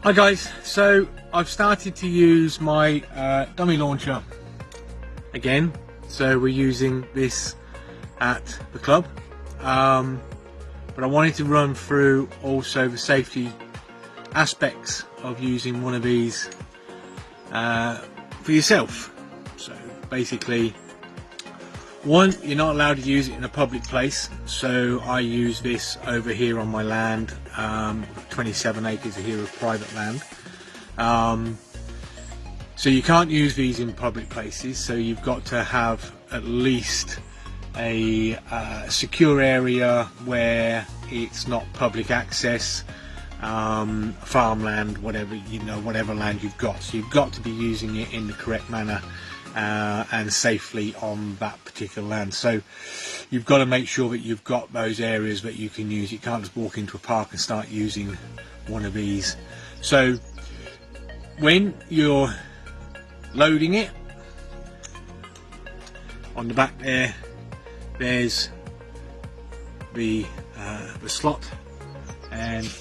Hi guys, so I've started to use my dummy launcher again. So we're using this at the club, but I wanted to run through also the safety aspects of using one of these for yourself. So basically, one, you're not allowed to use it in a public place, so I use this over here on my land. 27 acres here of private land, so you can't use these in public places, so you've got to have at least a secure area where it's not public access, farmland, whatever, whatever land you've got. So you've got to be using it in the correct manner and safely on that particular land. So you've got to make sure that you've got those areas that you can use. You can't just walk into a park and start using one of these. So when you're loading it, on the back there's the slot, and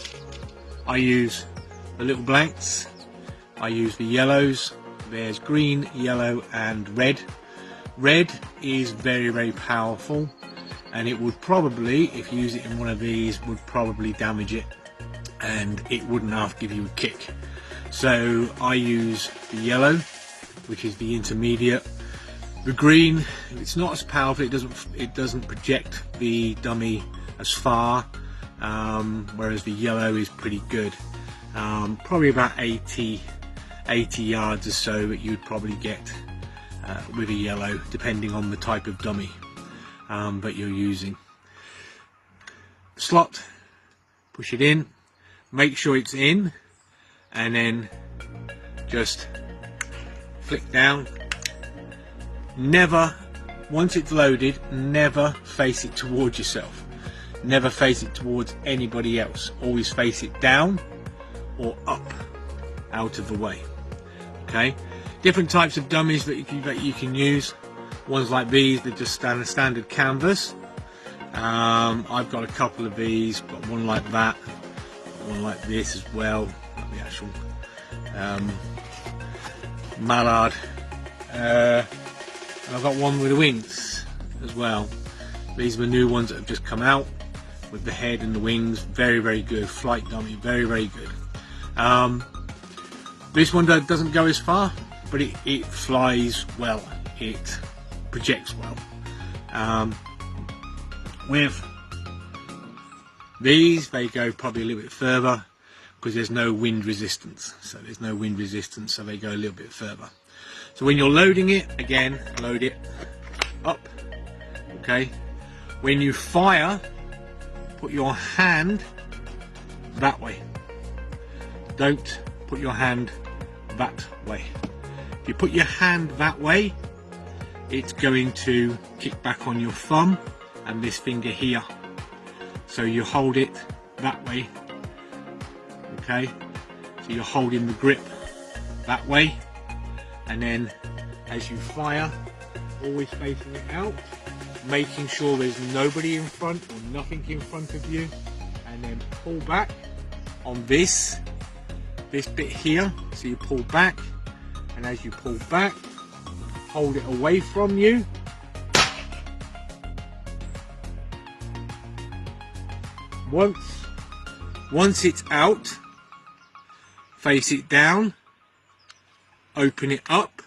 I use the little blanks. I use the yellows. There's green, yellow and red. Red is very, very powerful, and it would probably, if you use it in one of these, would probably damage it and it wouldn't half give you a kick. So I use the yellow, which is the intermediate. The green, it's not as powerful, it doesn't project the dummy as far, whereas the yellow is pretty good. Probably about 80 yards or so that you'd probably get with a yellow, depending on the type of dummy that you're using. Slot, push it in, make sure it's in, and then just flick down. Never, once it's loaded, never face it towards yourself. Never face it towards anybody else. Always face it down or up, out of the way. Okay, different types of dummies that you can use. Ones like these, they're just standard canvas. I've got a couple of these, got one like that, one like this as well, like the actual mallard, and I've got one with the wings as well. These are the new ones that have just come out with the head and the wings. Very, very good flight dummy, very, very good. This one doesn't go as far, but it flies well, it projects well. With these, they go probably a little bit further because there's no wind resistance. So they go a little bit further. So when you're loading it, again, load it up, okay? When you fire, put your hand that way. Don't put your hand that way. If you put your hand that way, it's going to kick back on your thumb and this finger here. So you hold it that way, okay? So you're holding the grip that way, and then as you fire, always facing it out, making sure there's nobody in front or nothing in front of you, and then pull back on this bit here. So you pull back, and as you pull back, hold it away from you. Once it's out, face it down, open it up.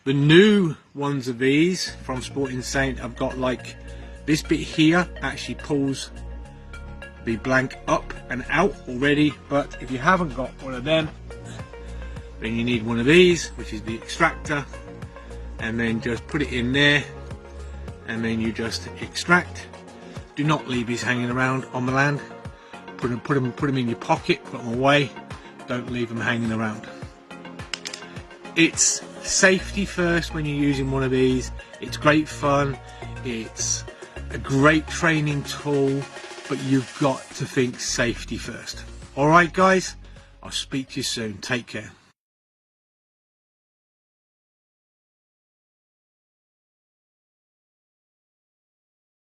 The new ones of these from Sporting Saint, I've got like this bit here actually pulls the blank up and out already, but if you haven't got one of them, then you need one of these, which is the extractor, and then just put it in there, and then you just extract. Do not leave these hanging around on the land. Put them in your pocket, put them away. Don't leave them hanging around. It's safety first when you're using one of these. It's great fun. It's a great training tool, but you've got to think safety first. All right, guys, I'll speak to you soon. Take care.